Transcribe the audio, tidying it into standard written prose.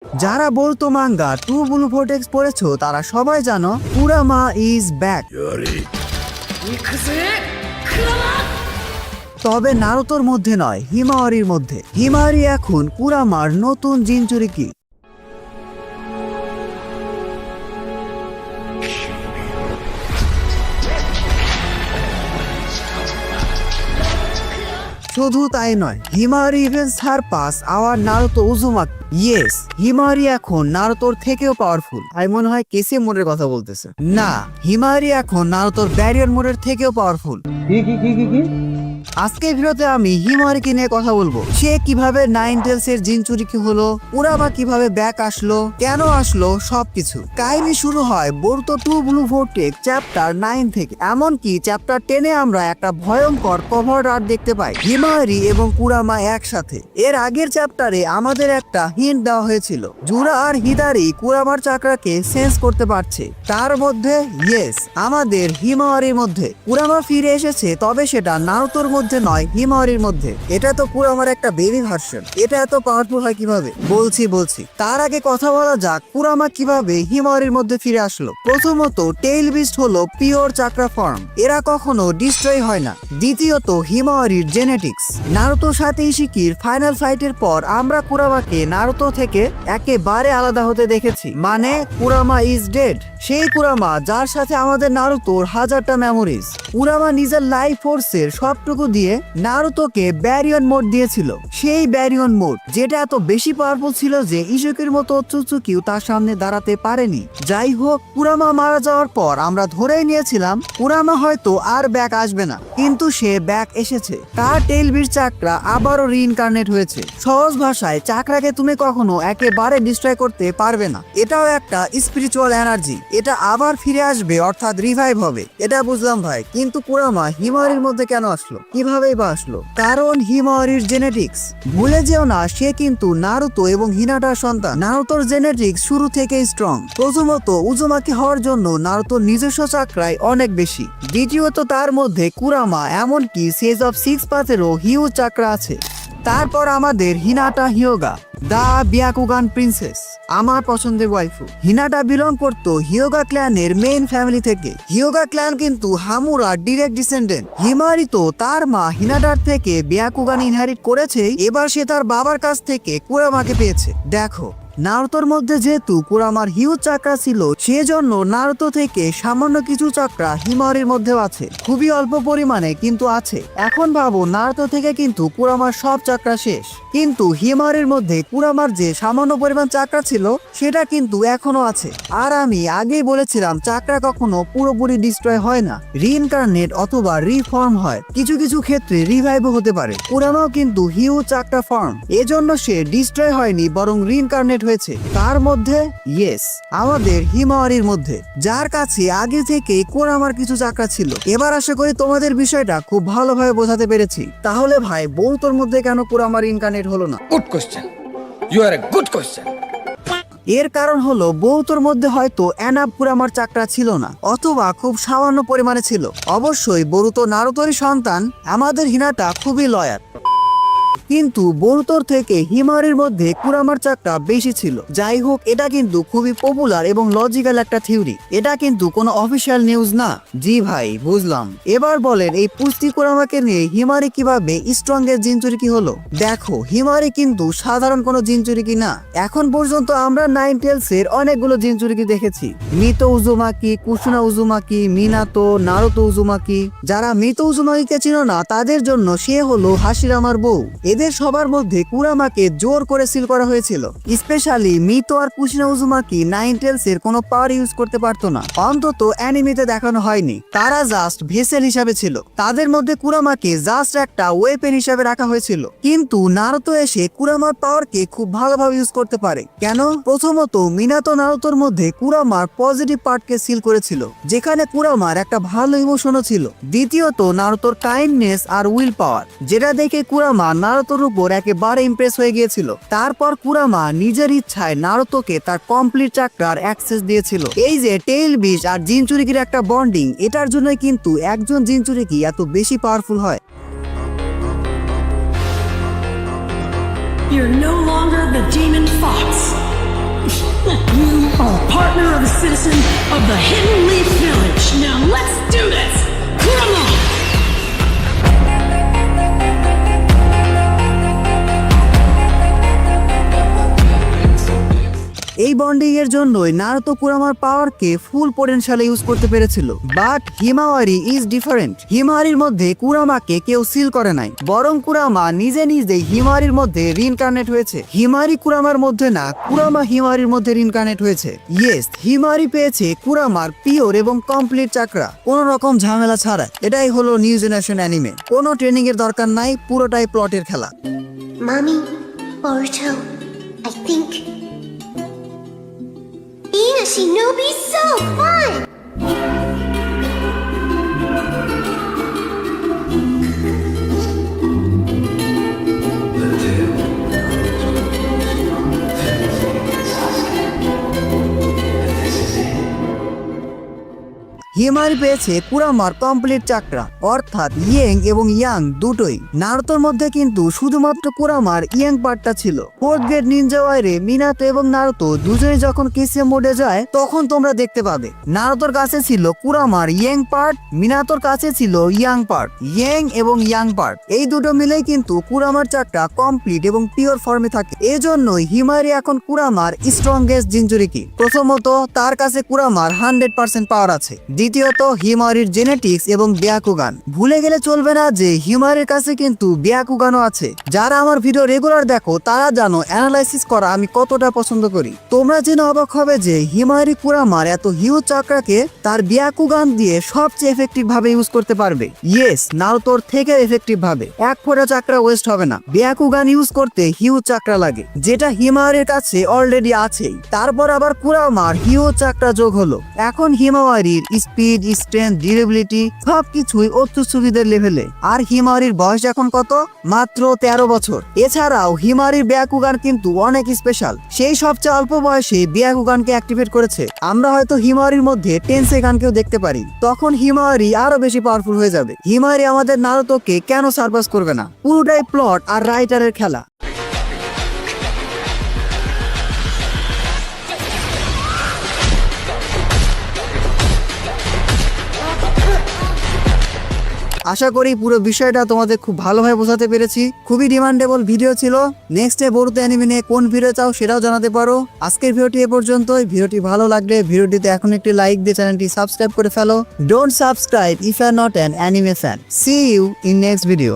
যারা বলতো manga two blue vortex পড়েছো তারা সবাই জানো কুরামা ইজ ব্যাক। তবে নারুতোর মধ্যে নয়, হিমাওয়ারির মধ্যে। হিমাওয়ারি এখন কুরামার নতুন জিনচুরিকি। শুধু তাই নয়, Himawari even surpass our Naruto Uzumaki. Yes, Himawari এখন নারুতোর থেকেও পাওয়ারফুল। আমি মনে হয় কেসে মোডের কথা বলতেছে। না, হিমাওয়ারি এখন নারুতোর ব্যারিয়ার মোডের থেকেও পাওয়ারফুল। আজকের ভিডিওতে আমি হিমাওয়ারিকে নিয়ে কথা বলবো। সে কিভাবে নাইন টেলস এর জিনচুরিকি হলো, কুরামা কিভাবে ব্যাক আসলো, কেন আসলো, সবকিছু। কাহিনী শুরু হয় বোরুতো টু ব্লু ভোর্টেক্স চ্যাপ্টার 9 থেকে। এমনকি চ্যাপ্টার 10 এ আমরা একটা ভয়ঙ্কর কভার আর্ট দেখতে পাই, হিমাওয়ারি এবং কুরামা একসাথে। এর আগের চ্যাপ্টারে আমাদের একটা হিন্ট দেওয়া হয়েছিল, জুরা আর হিদারি কুরামার চাকরাকে সেন্স করতে পারছে। তার মধ্যে ইয়েস, আমাদের হিমাওয়ারির মধ্যে কুরামা ফিরে এসেছে, তবে সেটা নারুতোর মধ্যে নয়, হিমাওয়ারির মধ্যে। এটা তো কুরামার একটা বেবি ভার্সন। এটা এত পাওয়ারফুল হয় কিভাবে? বলছি। তার আগে কথা বলা যাক কুরামা কিভাবে হিমাওয়ারির মধ্যে ফিরে আসলো। প্রথমত, টেইল বিস্ট হলো পিওর চাকরা ফর্ম, এরা কখনো ডিস্ট্রয় হয় না। দ্বিতীয়ত, হিমাওয়ারির জেনেটিক্স। নারুতোর সাথে ইশিকির ফাইনাল ফাইটের পর আমরা কুরামাকে নারুতো থেকে একেবারে আলাদা হতে দেখেছি, মানে কুরামা ইজ ডেড। সেই কুরামা যার সাথে আমাদের নারুতোর হাজারটা মেমোরিজ। কুরামা নিজের লাইফ ফোর্সের সবটুকু দিয়ে নারুতোকে ব্যারিয়ন মোড দিয়েছিল। সেই ব্যারিয়ন মোড যেটা এত বেশি পাওয়ারফুল ছিল যে ইসুকির মতো চুচুকিও তার সামনে দাঁড়াতে পারেনি। যাই হোক, কুরামা মারা যাওয়ার পর আমরা ধরেই নিয়েছিলাম কুরামা হয়তো আর ব্যাক আসবে না, কিন্তু সে ব্যাক এসেছে। তার টেইল বিস্ট চাকরা আবারও রিইনকার্নেট হয়েছে। সহজ ভাষায়, চাকরাকে তুমি কখনো একেবারে ডিস্ট্রয় করতে পারবে না। এটাও একটা স্পিরিচুয়াল এনার্জি, এটা আবার ফিরে আসবে, অর্থাৎ রিভাইভ হবে। এটা বুঝলাম ভাই, কিন্তু কুরামা হিমাওয়ারির মধ্যে কেন আসলো, কিভাবেই বা আসলো? কারণ হিমাওয়ারির জেনেটিক্স। ভুলে যেও না, সে কিন্তু নারুতো এবং হিনাটার সন্তান। নারুতোর জেনেটিক্স শুরু থেকেই স্ট্রং। প্রথমত, উজুমাকি হওয়ার জন্য নারুতোর নিজস্ব চাকরায় অনেক বেশি। দ্বিতীয়ত, তার মধ্যে কুরামা, এমনকি সেজ অফ 6 পাথেরও হিউজ চাকরা আছে। তারপর আমাদের হিনাটা হিয়োগা, দা বিয়াকুগান প্রিন্সেস, আমার পছন্দের ওয়াইফু। হিনাটা বিলং করতো হিয়োগা ক্ল্যানের মেইন ফ্যামিলি থেকে। হিয়োগা ক্ল্যান কিন্তু হামুরা ডিরেক্ট ডিসেন্ডেন্ট। হিমারি তো তার মা হিনাটার থেকে বিয়াকুগান ইনহেরিট করেছে, এবার সে তার বাবার কাছ থেকে কুরামাকে পেয়েছে। দেখো, নারুতোর মধ্যে যেহেতু কুরামার হিউজ চাকরা ছিল, সেজন্য নারুতো থেকে সামান্য কিছু চাকরা হিমাওয়ারির মধ্যেও আছে, খুবই অল্প পরিমাণে কিন্তু আছে। এখন ভাবো, নারুতো থেকে কিন্তু কুরামার সব চাকরা শেষ, কিন্তু হিমাওয়ারির মধ্যে কুরামার যে সামান্য পরিমাণ চাকরা ছিল সেটা কিন্তু এখনো আছে। আর আমি আগেই বলেছিলাম, চাকরা কখনো পুরোপুরি ডিস্ট্রয় হয় না, রিইনকার্নেট অথবা রিফর্ম হয়। কিছু কিছু ক্ষেত্রে রিভাইভও হতে পারে। কুরামাও কিন্তু হিউজ চাকরা ফর্ম, এজন্য সে ডিস্ট্রয় হয়নি, বরং রিইনকার্নেট হয়েছে। তার মধ্যে ইয়েস, আমাদের হিমাওয়ারির মধ্যে, যার কাছে আগে থেকে কুরামার কিছু চাকরা ছিল। এবার আশা করি তোমাদের বিষয়টা খুব ভালোভাবে বোঝাতে পেরেছি। তাহলে ভাই, বোরুতোর মধ্যে কেন কুরামার ইনকার্নেট হলো না? Good question. You are a good question. এর কারণ হলো বোরুতোর মধ্যে হয়তো এনাফ কুরামার চাকরা ছিল না, অথবা খুব সামান্য পরিমাণে ছিল। অবশ্যই বোরুতো নারুতোরই সন্তান, আমাদের হিনাটা খুবই লয়াল, কিন্তু বোরুতোর থেকে হিমাওয়ারির মধ্যে কুরামার চাকরা বেশি ছিল। যাই হোক, এটা কিন্তু খুবই পপুলার এবং লজিক্যাল একটা থিওরি। এটা কিন্তু কোনো অফিসিয়াল নিউজ না। জি ভাই, বুঝলাম। এবার বলেন, এই পুস্তি কুরামাকে নিয়ে হিমাওয়ারি কিভাবে স্ট্রংগেস্ট জিনচুরিকি হলো? দেখো, হিমাওয়ারি কিন্তু সাধারণ কোনো জিনচুরিকি না। এখন পর্যন্ত আমরা নাইন টেলস এর অনেকগুলো জিনচুরিকি দেখেছি, মিতো Uzumaki, কুসুনা Uzumaki, Minato, Naruto Uzumaki. যারা মিতো উজুমাকিকে চিনো না, তাদের জন্য সে হলো হাশিরামার বউ। এদের সবার মধ্যে কুরামাকে জোর করে সিল করা হয়েছিল। স্পেশালি মিতো আর কুশিনা উজুমাকি নাইন টেলস এর কোনো পাওয়ার ইউজ করতে পারতো না, অন্তত অ্যানিমেতে দেখানো হয়নি। তারা জাস্ট ভেসেল হিসাবে ছিল। তাদের মধ্যে কুরামাকে জাস্ট একটা ওয়েপেন হিসাবে রাখা হয়েছিল। কিন্তু নারুতো এসে কুরামার পাওয়ারকে খুব ভালোভাবে ইউজ করতে পারে। কেন? প্রথমত, মিনাতো নারুতোর মধ্যে কুরামার পজিটিভ পার্টকে সিল করেছিল, যেখানে কুরামার একটা ভালো ইমোশনও ছিল। দ্বিতীয়ত, নারুতোর কাইন্ডনেস আর উইল পাওয়ার, যেটা দেখে কুরামা নারুতোর উপর একেবারে ইমপ্রেস হয়ে গিয়েছিল। তারপর কুরামা নিজের ইচ্ছায় নারুতোকে তার কমপ্লিট চাকরার অ্যাক্সেস দিয়েছিল। এই যে টেইল বিস্ট আর জিনচুরিকির একটা বন্ডিং, এটার জন্যই কিন্তু একজন জিনচুরিকি এত বেশি পাওয়ারফুল হয়। You're no longer the demon fox. partner of a citizen of the Hidden Leaf Village. Now let's do this! Kurama! এই বন্ডিং এর জন্যই নারুতো কুরামার পাওয়ারকে ফুল পোটেনশিয়ালে ইউজ করতে পেরেছিল। But Himawari is different. হিমাওয়ারির মধ্যে কুরামাকে কেউ সিল করে নাই, বরং কুরামা নিজে নিজেই হিমাওয়ারির মধ্যে রিইনকার্নেট হয়েছে। হিমাওয়ারি কুরামার মধ্যে না, কুরামা হিমাওয়ারির মধ্যে রিইনকার্নেট হয়েছে। ইয়েস, হিমাওয়ারি পেয়েছে কুরামার পিওর এবং কমপ্লিট চাকরা, কোনো রকম ঝামেলা ছাড়া। এটাই হলো নিউ জেনারেশন অ্যানিমে। কোনো ট্রেনিং এর দরকার নাই, পুরোটাই প্লটের খেলা। Mommy, Boruto, I think being a shinobi's so fun! হিমাওয়ারি পেয়েছে কুরামার কমপ্লিট চাকরা, অর্থাৎ ইয়েং এবং ইয়াং দুটোই। নারুতোর মধ্যে কিন্তু শুধুমাত্র কুরামার ইয়াং পার্টটা ছিল। ফোর্থ গ্রেড নিনজা ওয়ারে মিনাতো এবং নারুতো দুজনে যখন কিসে মোডে যায় তখন তোমরা দেখতে পাবে নারুতোর কাছে ছিল কুরামার ইয়েং পার্ট, মিনাতোর কাছে ছিল ইয়াং পার্ট। ইয়েং এবং ইয়াং পার্ট এই দুটো মিলেই কিন্তু কুরামার চাকরা কমপ্লিট এবং পিওর ফর্মে থাকে। এজন্যই হিমাওয়ারি এখন কুরামার স্ট্রংগেস্ট জিনচুরিকি। প্রথমত, তার কাছে কুরামার 100% পাওয়ার আছে। দ্বিতীয়ত, হিমাওয়ারির জেনেটিক্স এবং ব্যাকুগান। ভুলে গেলে চলবে না যে হিমাওয়ারির কাছে কিন্তু ব্যাকুগানও আছে। যারা আমার ভিডিও রেগুলার দেখো তারা জানো অ্যানালাইসিস করা আমি কতটা পছন্দ করি। তোমরা জেনে অবাক হবে যে হিমাওয়ারি কুরামার এত হিউজ চাকরাকে তার ব্যাকুগান দিয়ে সবচেয়ে এফেক্টিভ ভাবে ইউজ করতে পারবে। ইয়েস, নারুতোর থেকে এফেক্টিভ ভাবে। এক ফোঁটা চাকরা ওয়েস্ট হবে না। ব্যাকুগান ইউজ করতে হিউজ চাকরা লাগে, যেটা হিমাওয়ারির কাছে অলরেডি আছেই। তারপর আবার কুরামার হিউজ চাকরা যোগ হলো। এখন হিমাওয়ারির স্পিড, স্ট্রেংথ, ডিউরেবিলিটি সবকিছুই অত্যুচ্ছবিদের লেভেলে। আর হিমাওয়ারির বয়স এখন কত? মাত্র 13 বছর। এছাড়াও হিমাওয়ারির ব্যাকুগান কিন্তু অনেক স্পেশাল। সেই সবচেয়ে অল্প বয়সে ব্যাকুগানকে অ্যাক্টিভেট করেছে। আমরা হয়তো হিমাওয়ারির মধ্যে টেনসেগানকেও দেখতে পারি। তখন হিমাওয়ারি আরো বেশি পাওয়ারফুল হয়ে যাবে। হিমাওয়ারি আমাদের নারুতোকে কেন সারপাস করবে না? পুরোটাই প্লট আর রাইটারের খেলা। আশা করি পুরো বিষয়টা তোমাদের খুব ভালোভাবে বোঝাতে পেরেছি। খুবই ডিমান্ডেবল ভিডিও ছিল। নেক্সট বোরুতো অ্যানিমে নিয়ে কোন ভিডিও চাও সেটাও জানাতে পারো। আজকের ভিডিওটি এ পর্যন্তই। ভিডিওটি ভালো লাগলে ভিডিওটিতে এখন একটি লাইক দিয়ে চ্যানেলটি সাবস্ক্রাইব করে ফেলো। Don't subscribe if you are not an anime fan. See you in next video.